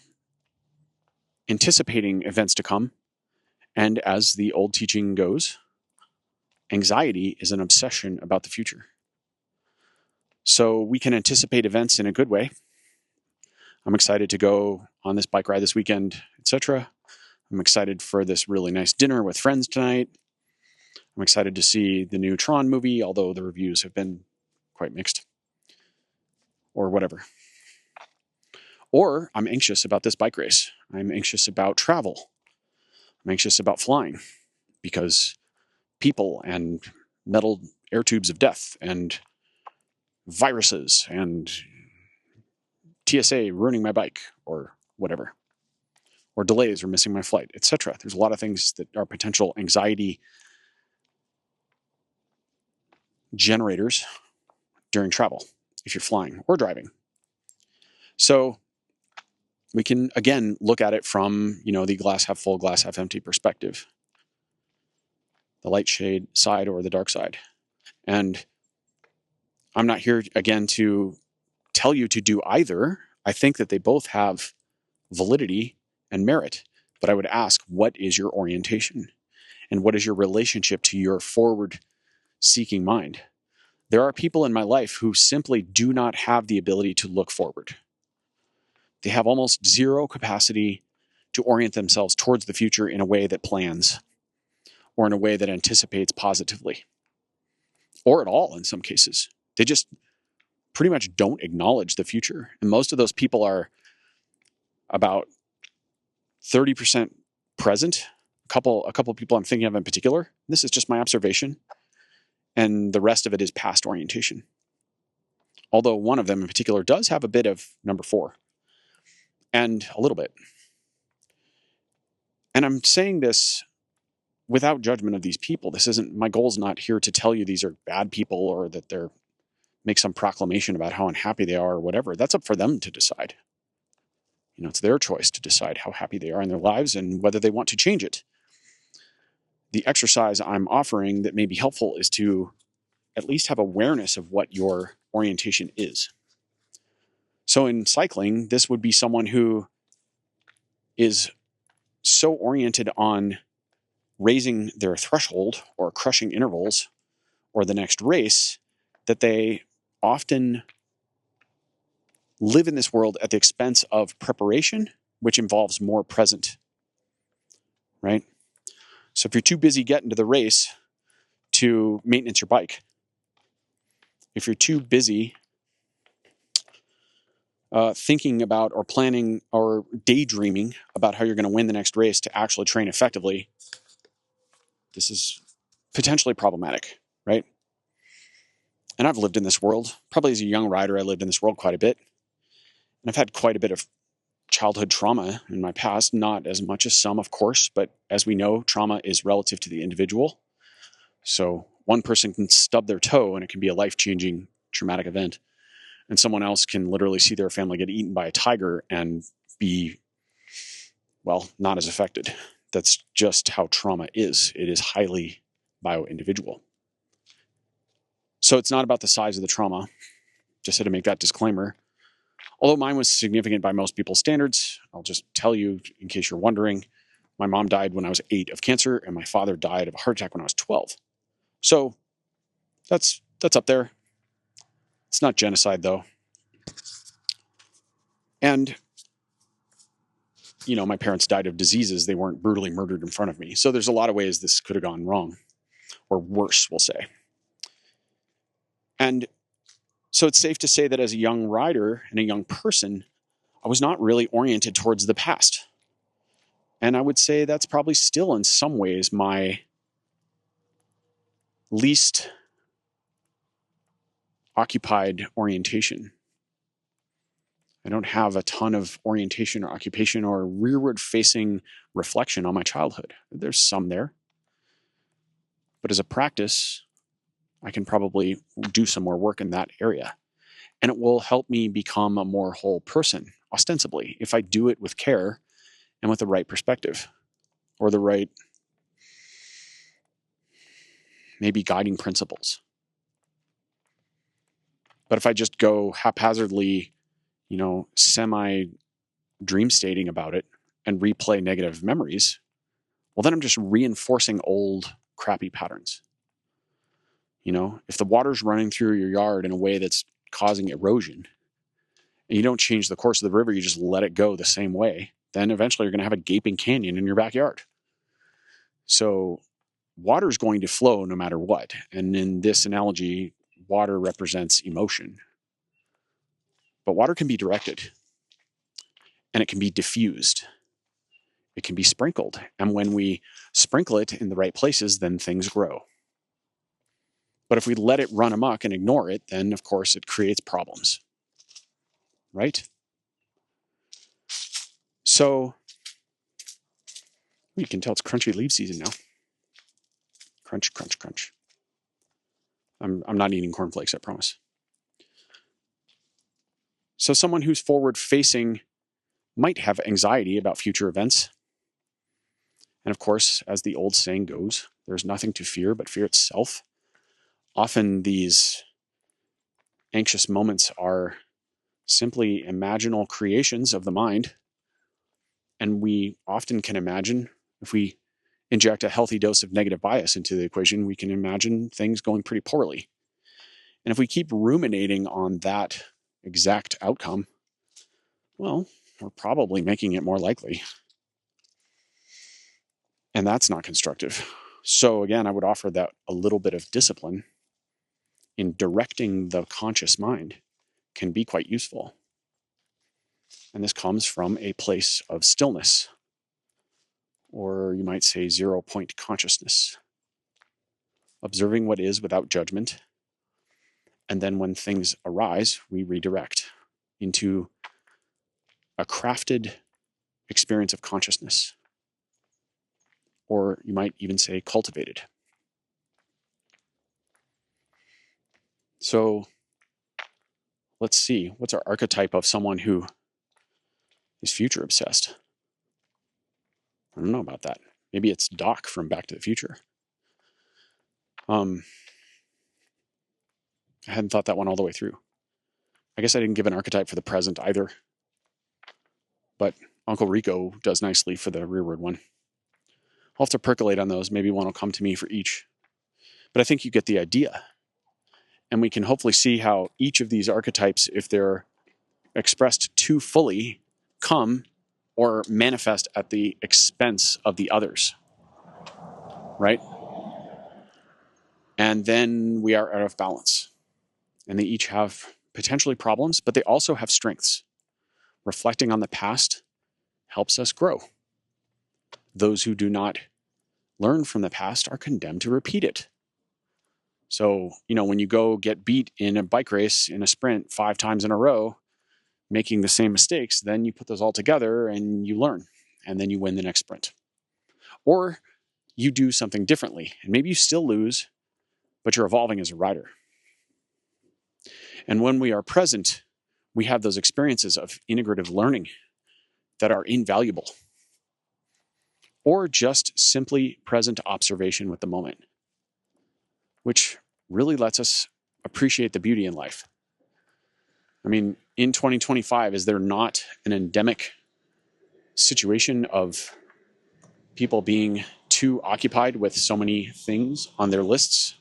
anticipating events to come. And as the old teaching goes, anxiety is an obsession about the future. So we can anticipate events in a good way. I'm excited to go on this bike ride this weekend, etc. I'm excited for this really nice dinner with friends tonight. I'm excited to see the new Tron movie, although the reviews have been quite mixed. Or whatever. Or I'm anxious about this bike race. I'm anxious about travel. I'm anxious about flying because people and metal air tubes of death and viruses and TSA ruining my bike or whatever, or delays or missing my flight, etc. There's a lot of things that are potential anxiety generators during travel if you're flying or driving. So we can, again, look at it from, the glass half full, glass half empty perspective, the light shade side or the dark side. And I'm not here, again, to tell you to do either. I think that they both have validity and merit, but I would ask, what is your orientation? And what is your relationship to your forward-seeking mind? There are people in my life who simply do not have the ability to look forward. They have almost zero capacity to orient themselves towards the future in a way that plans or in a way that anticipates positively, or at all in some cases. They just pretty much don't acknowledge the future. And most of those people are about 30% present. A couple people I'm thinking of in particular. This is just my observation. And the rest of it is past orientation. Although one of them in particular does have a bit of number 4. And a little bit. And I'm saying this without judgment of these people. My goal is not here to tell you these are bad people or that they're make some proclamation about how unhappy they are or whatever. That's up for them to decide. It's their choice to decide how happy they are in their lives and whether they want to change it. The exercise I'm offering that may be helpful is to at least have awareness of what your orientation is. So in cycling, this would be someone who is so oriented on raising their threshold or crushing intervals or the next race that they often live in this world at the expense of preparation, which involves more present, right? So if you're too busy getting to the race to maintenance your bike, if you're too busy thinking about or planning or daydreaming about how you're going to win the next race to actually train effectively, this is potentially problematic, right? And I've lived in this world. Probably as a young rider, I lived in this world quite a bit. And I've had quite a bit of childhood trauma in my past, not as much as some, of course, but as we know, trauma is relative to the individual. So one person can stub their toe and it can be a life-changing traumatic event. And someone else can literally see their family get eaten by a tiger and be, well, not as affected. That's just how trauma is. It is highly bio-individual. So it's not about the size of the trauma. Just had to make that disclaimer. Although mine was significant by most people's standards, I'll just tell you, in case you're wondering, my mom died when I was 8 of cancer, and my father died of a heart attack when I was 12. So that's up there. It's not genocide, though. And, my parents died of diseases. They weren't brutally murdered in front of me. So there's a lot of ways this could have gone wrong, or worse, we'll say. And so it's safe to say that as a young rider and a young person, I was not really oriented towards the past. And I would say that's probably still in some ways my least occupied orientation. I don't have a ton of orientation or occupation or rearward-facing reflection on my childhood. There's some there. But as a practice, I can probably do some more work in that area. And it will help me become a more whole person, ostensibly, if I do it with care and with the right perspective or the right, maybe guiding principles. But if I just go haphazardly, semi-dream stating about it and replay negative memories, well, then I'm just reinforcing old, crappy patterns. If the water's running through your yard in a way that's causing erosion, and you don't change the course of the river, you just let it go the same way, then eventually you're going to have a gaping canyon in your backyard. So water's going to flow no matter what. And in this analogy, water represents emotion. But water can be directed, and it can be diffused. It can be sprinkled. And when we sprinkle it in the right places, then things grow. But if we let it run amok and ignore it, then of course it creates problems. Right? So you can tell it's crunchy leaf season now. Crunch, crunch, crunch. I'm not eating cornflakes, I promise. So someone who's forward-facing might have anxiety about future events. And of course, as the old saying goes, there's nothing to fear but fear itself. Often these anxious moments are simply imaginal creations of the mind. And we often can imagine, if we inject a healthy dose of negative bias into the equation, we can imagine things going pretty poorly. And if we keep ruminating on that exact outcome, well, we're probably making it more likely. And that's not constructive. So again, I would offer that a little bit of discipline in directing the conscious mind can be quite useful. And this comes from a place of stillness, or you might say 0-point consciousness, observing what is without judgment. And then when things arise, we redirect into a crafted experience of consciousness, or you might even say cultivated. So let's see, what's our archetype of someone who is future obsessed? I don't know about that. Maybe it's Doc from Back to the Future. I hadn't thought that one all the way through. I guess I didn't give an archetype for the present either, but Uncle Rico does nicely for the rearward one. I'll have to percolate on those. Maybe one will come to me for each. But I think you get the idea. And we can hopefully see how each of these archetypes, if they're expressed too fully, come or manifest at the expense of the others. Right? And then we are out of balance. And they each have potentially problems, but they also have strengths. Reflecting on the past helps us grow. Those who do not learn from the past are condemned to repeat it. So, when you go get beat in a bike race, in a sprint 5 times in a row, making the same mistakes, then you put those all together and you learn, and then you win the next sprint. Or you do something differently, and maybe you still lose, but you're evolving as a rider. And when we are present, we have those experiences of integrative learning that are invaluable. Or just simply present observation with the moment, which really lets us appreciate the beauty in life. I mean, in 2025, is there not an endemic situation of people being too occupied with so many things on their lists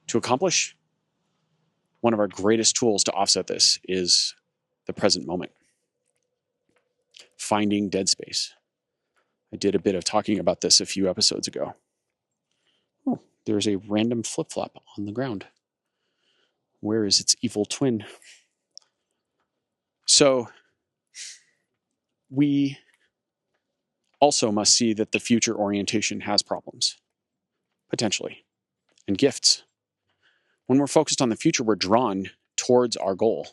to accomplish? One of our greatest tools to offset this is the present moment. Finding dead space. I did a bit of talking about this a few episodes ago. Oh, there's a random flip-flop on the ground. Where is its evil twin? So we also must see that the future orientation has problems, potentially, and gifts. When we're focused on the future, we're drawn towards our goal,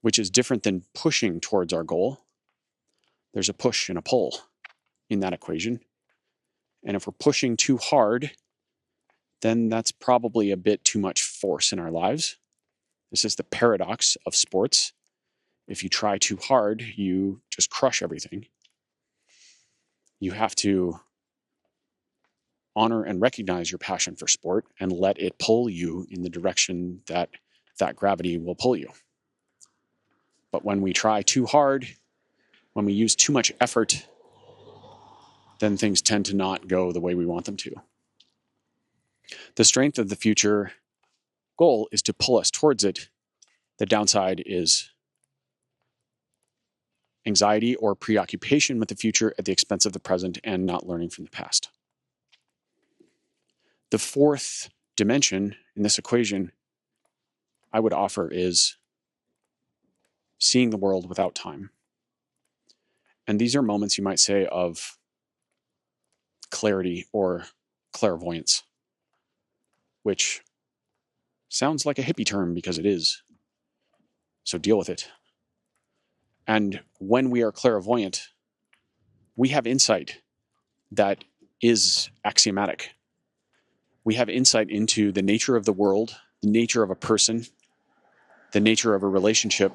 which is different than pushing towards our goal. There's a push and a pull in that equation. And if we're pushing too hard, then that's probably a bit too much force in our lives. This is the paradox of sports. If you try too hard, you just crush everything. You have to honor and recognize your passion for sport and let it pull you in the direction that gravity will pull you. But when we try too hard, when we use too much effort, then things tend to not go the way we want them to. The strength of the future goal is to pull us towards it. The downside is anxiety or preoccupation with the future at the expense of the present and not learning from the past. The fourth dimension in this equation I would offer is seeing the world without time. And these are moments, you might say, of clarity or clairvoyance, which sounds like a hippie term because it is. So deal with it. And when we are clairvoyant, we have insight that is axiomatic. We have insight into the nature of the world, the nature of a person, the nature of a relationship,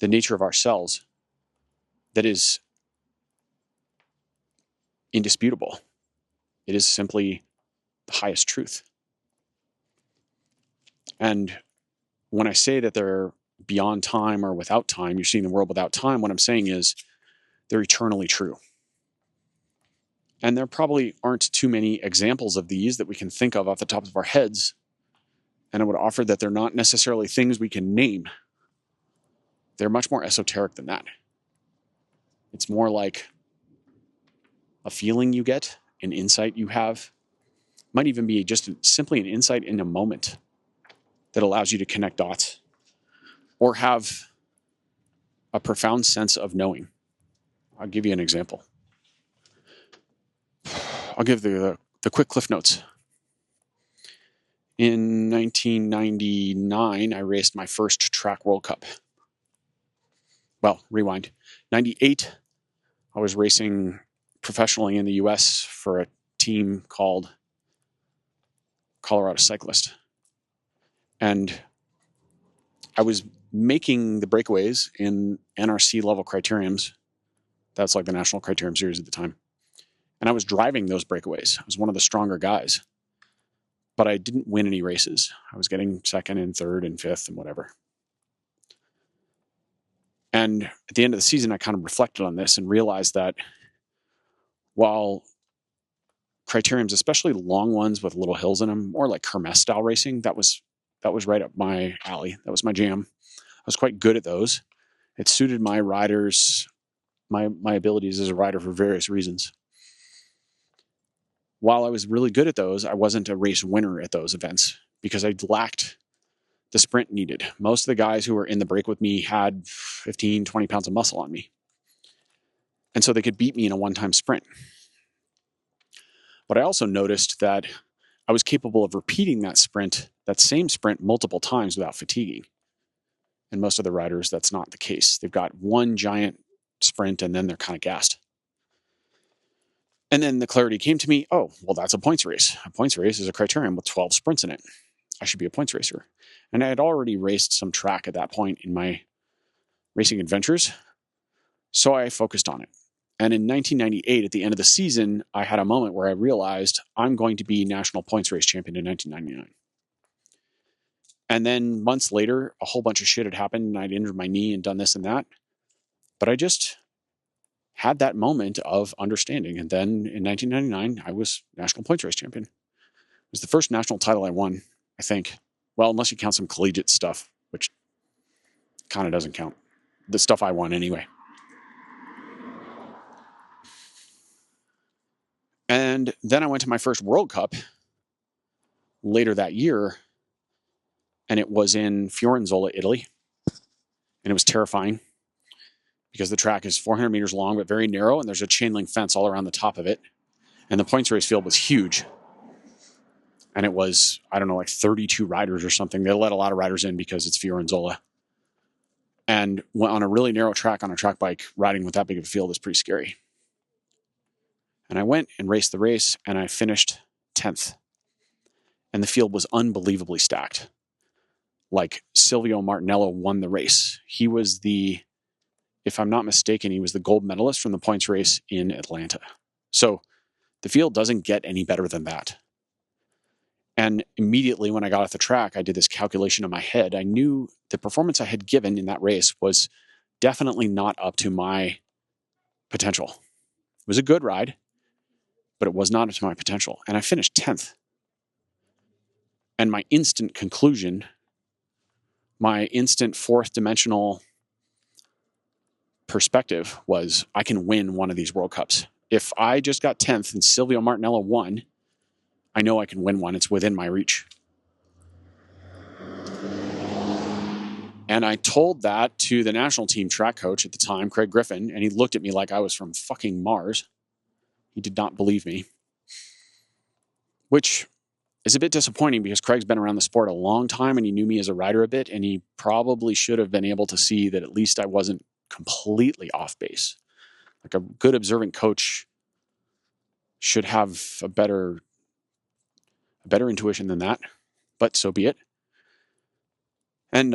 the nature of ourselves that is indisputable. It is simply the highest truth. And when I say that they're beyond time or without time, you're seeing the world without time, what I'm saying is they're eternally true. And there probably aren't too many examples of these that we can think of off the tops of our heads. And I would offer that they're not necessarily things we can name. They're much more esoteric than that. It's more like a feeling you get, an insight you have. Might even be just simply an insight in a moment that allows you to connect dots or have a profound sense of knowing. I'll give you an example. I'll give the quick cliff notes. In 1999, I raced my first track World Cup. Well, rewind. 98, I was racing professionally in the US for a team called Colorado Cyclist. And I was making the breakaways in NRC level criteriums. That's like the National Criterium Series at the time. And I was driving those breakaways. I was one of the stronger guys. But I didn't win any races. I was getting second and third and fifth and whatever. And at the end of the season, I kind of reflected on this and realized that while criteriums, especially long ones with little hills in them, more like Kermesse style racing, that was right up my alley. That was my jam. I was quite good at those. It suited my riders, my abilities as a rider for various reasons. While I was really good at those, I wasn't a race winner at those events because I lacked the sprint needed. Most of the guys who were in the break with me had 15, 20 pounds of muscle on me. And so they could beat me in a one-time sprint. But I also noticed that I was capable of repeating that same sprint multiple times without fatiguing. And most of the riders, that's not the case. They've got one giant sprint and then they're kind of gassed. And then the clarity came to me, oh, well, that's a points race. A points race is a criterium with 12 sprints in it. I should be a points racer. And I had already raced some track at that point in my racing adventures. So I focused on it. And in 1998, at the end of the season, I had a moment where I realized I'm going to be national points race champion in 1999. And then months later, a whole bunch of shit had happened and I'd injured my knee and done this and that. But I just had that moment of understanding. And then in 1999, I was national points race champion. It was the first national title I won, I think. Well, unless you count some collegiate stuff, which kind of doesn't count. The stuff I won anyway. And then I went to my first World Cup later that year, and it was in Fiorenzola, Italy. And it was terrifying because the track is 400 meters long, but very narrow, and there's a chain link fence all around the top of it. And the points race field was huge. And it was, I don't know, like 32 riders or something. They let a lot of riders in because it's Fiorenzola. And on a really narrow track, on a track bike, riding with that big of a field is pretty scary. And I went and raced the race, and I finished 10th. And the field was unbelievably stacked. Like, Silvio Martinello won the race. He was if I'm not mistaken, he was the gold medalist from the points race in Atlanta. So the field doesn't get any better than that. And immediately when I got off the track, I did this calculation in my head. I knew the performance I had given in that race was definitely not up to my potential. It was a good ride, but it was not up to my potential. And I finished 10th. And my instant conclusion, my instant fourth dimensional perspective was, I can win one of these World Cups. If I just got 10th and Silvio Martinello won, I know I can win one. It's within my reach. And I told that to the national team track coach at the time, Craig Griffin, and he looked at me like I was from fucking Mars. He did not believe me. Which is a bit disappointing because Craig's been around the sport a long time and he knew me as a rider a bit, and he probably should have been able to see that at least I wasn't completely off base. Like, a good observant coach should have a better intuition than that, but so be it. And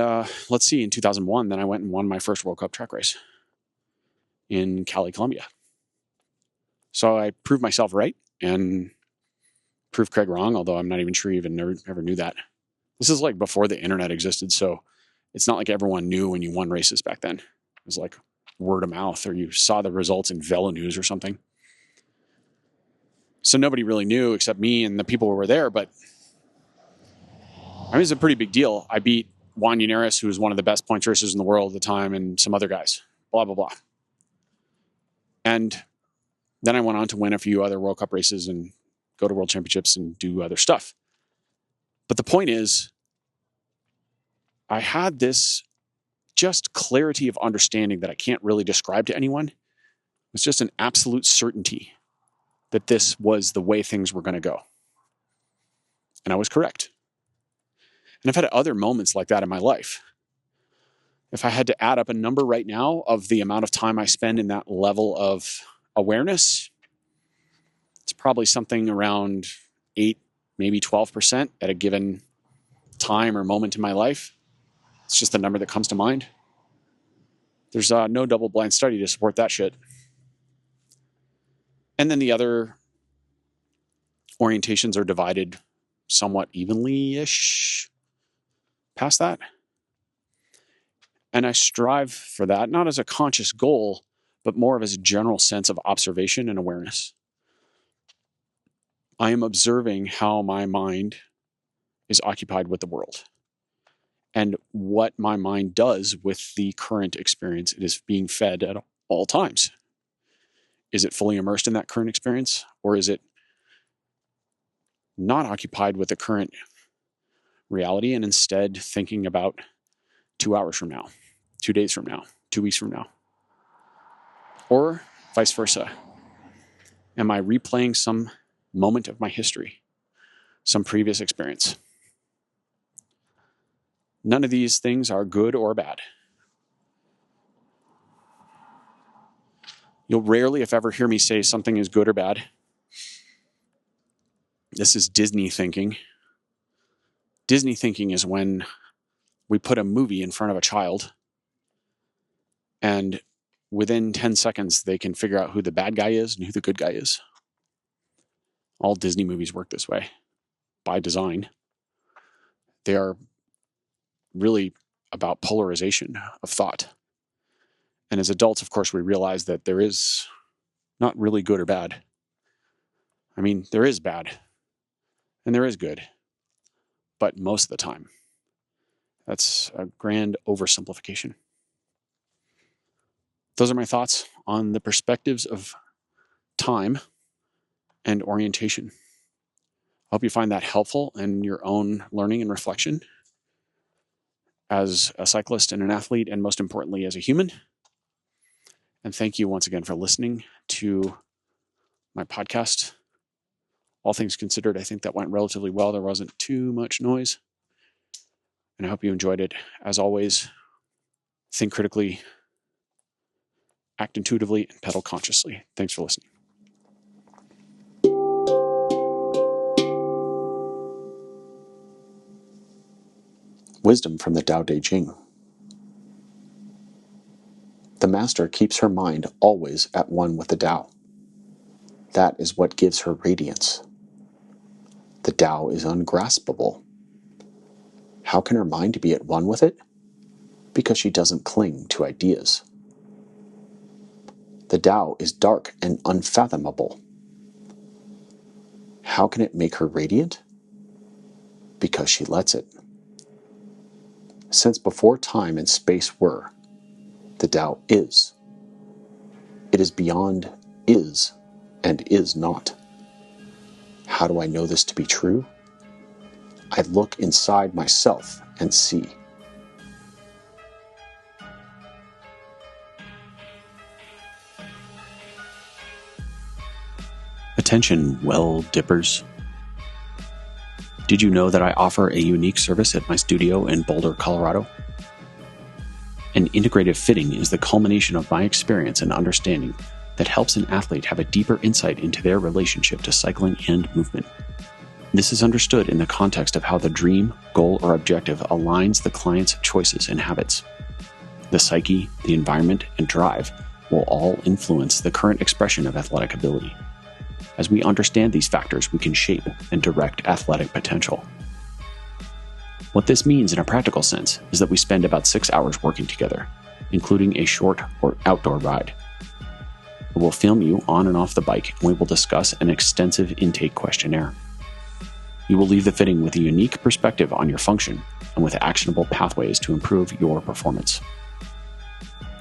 let's see, in 2001, then I went and won my first World Cup track race in Cali, Colombia. So I proved myself right and proved Craig wrong, although I'm not even sure he even never knew that. This is like before the internet existed, so it's not like everyone knew when you won races back then. It was like word of mouth, or you saw the results in Velo News or something. So nobody really knew except me and the people who were there, but I mean, it's a pretty big deal. I beat Juan Linares, who was one of the best points racers in the world at the time, and some other guys, blah, blah, blah. And then I went on to win a few other World Cup races and go to World Championships and do other stuff. But the point is, I had this just clarity of understanding that I can't really describe to anyone. It was just an absolute certainty that this was the way things were going to go. And I was correct. And I've had other moments like that in my life. If I had to add up a number right now of the amount of time I spend in that level of awareness, it's probably something around 8, maybe 12% at a given time or moment in my life. It's just the number that comes to mind. There's no double-blind study to support that shit. And then the other orientations are divided somewhat evenly-ish past that. And I strive for that, not as a conscious goal, but more of as a general sense of observation and awareness. I am observing how my mind is occupied with the world and what my mind does with the current experience it is being fed at all times. Is it fully immersed in that current experience, or is it not occupied with the current reality and instead thinking about 2 hours from now, 2 days from now, 2 weeks from now? Or vice versa. Am I replaying some moment of my history, some previous experience? None of these things are good or bad. You'll rarely, if ever, hear me say something is good or bad. This is Disney thinking. Disney thinking is when we put a movie in front of a child and within 10 seconds they can figure out who the bad guy is and who the good guy is. All Disney movies work this way by design. They are really about polarization of thought. And as adults, of course, we realize that there is not really good or bad. I mean, there is bad and there is good, but most of the time, that's a grand oversimplification. Those are my thoughts on the perspectives of time and orientation. I hope you find that helpful in your own learning and reflection as a cyclist and an athlete, and most importantly, as a human. And thank you once again for listening to my podcast. All things considered, I think that went relatively well. There wasn't too much noise. And I hope you enjoyed it. As always, think critically, act intuitively, and pedal consciously. Thanks for listening. Wisdom from the Tao Te Ching. The master keeps her mind always at one with the Tao. That is what gives her radiance. The Tao is ungraspable. How can her mind be at one with it? Because she doesn't cling to ideas. The Tao is dark and unfathomable. How can it make her radiant? Because she lets it. Since before time and space were, the Tao is. It is beyond is and is not. How do I know this to be true? I look inside myself and see. Attention, well dippers. Did you know that I offer a unique service at my studio in Boulder, Colorado? An integrative fitting is the culmination of my experience and understanding that helps an athlete have a deeper insight into their relationship to cycling and movement. This is understood in the context of how the dream, goal, or objective aligns the client's choices and habits. The psyche, the environment, and drive will all influence the current expression of athletic ability. As we understand these factors, we can shape and direct athletic potential. What this means in a practical sense is that we spend about 6 hours working together, including a short or outdoor ride. I will film you on and off the bike, and we will discuss an extensive intake questionnaire. You will leave the fitting with a unique perspective on your function and with actionable pathways to improve your performance.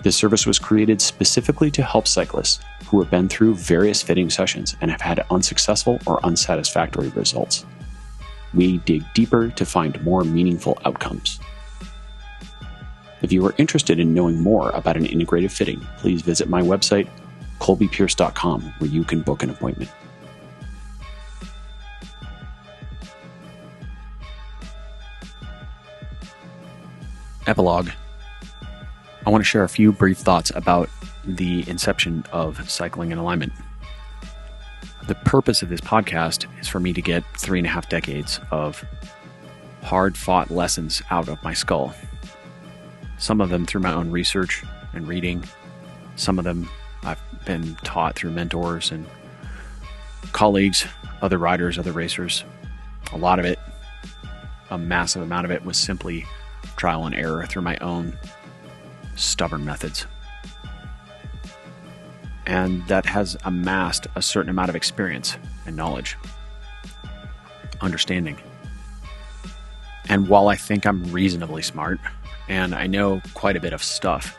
This service was created specifically to help cyclists who have been through various fitting sessions and have had unsuccessful or unsatisfactory results. We dig deeper to find more meaningful outcomes. If you are interested in knowing more about an integrative fitting, please visit my website, colbypierce.com, where you can book an appointment. Epilogue. I want to share a few brief thoughts about the inception of Cycling in Alignment. The purpose of this podcast is for me to get 3.5 decades of hard-fought lessons out of my skull. Some of them through my own research and reading. Some of them I've been taught through mentors and colleagues, other riders, other racers. A lot of it, a massive amount of it, was simply trial and error through my own stubborn methods. And that has amassed a certain amount of experience and knowledge, understanding. And while I think I'm reasonably smart and I know quite a bit of stuff,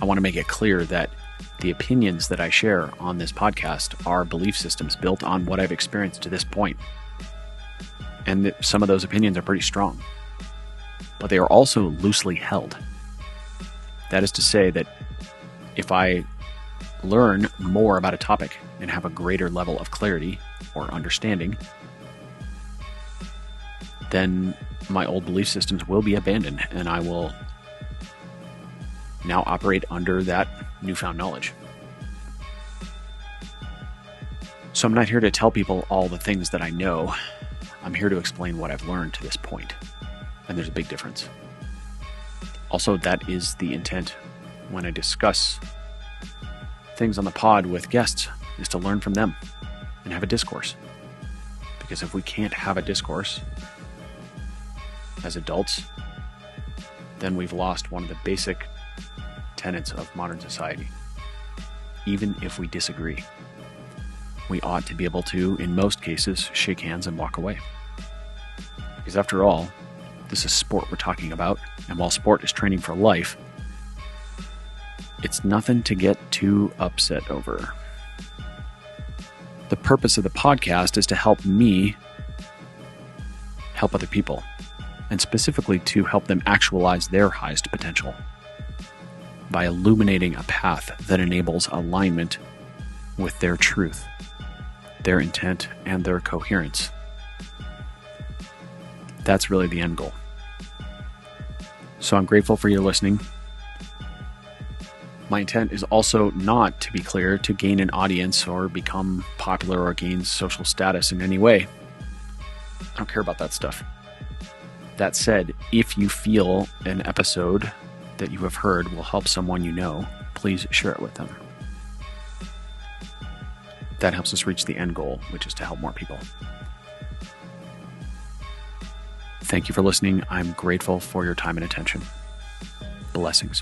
I want to make it clear that the opinions that I share on this podcast are belief systems built on what I've experienced to this point. And that some of those opinions are pretty strong, but they are also loosely held. That is to say that if I learn more about a topic and have a greater level of clarity or understanding, then my old belief systems will be abandoned and I will now operate under that newfound knowledge. So I'm not here to tell people all the things that I know. I'm here to explain what I've learned to this point. And there's a big difference. Also, that is the intent when I discuss things on the pod with guests, is to learn from them and have a discourse. Because if we can't have a discourse as adults, then we've lost one of the basic tenets of modern society. Even if we disagree, we ought to be able to, in most cases, shake hands and walk away. Because after all, this is sport we're talking about, and while sport is training for life, it's nothing to get too upset over. The purpose of the podcast is to help me help other people, and specifically to help them actualize their highest potential by illuminating a path that enables alignment with their truth, their intent, and their coherence. That's really the end goal. So I'm grateful for your listening. My intent is also not, to be clear, to gain an audience or become popular or gain social status in any way. I don't care about that stuff. That said, if you feel an episode that you have heard will help someone you know, please share it with them. That helps us reach the end goal, which is to help more people. Thank you for listening. I'm grateful for your time and attention. Blessings.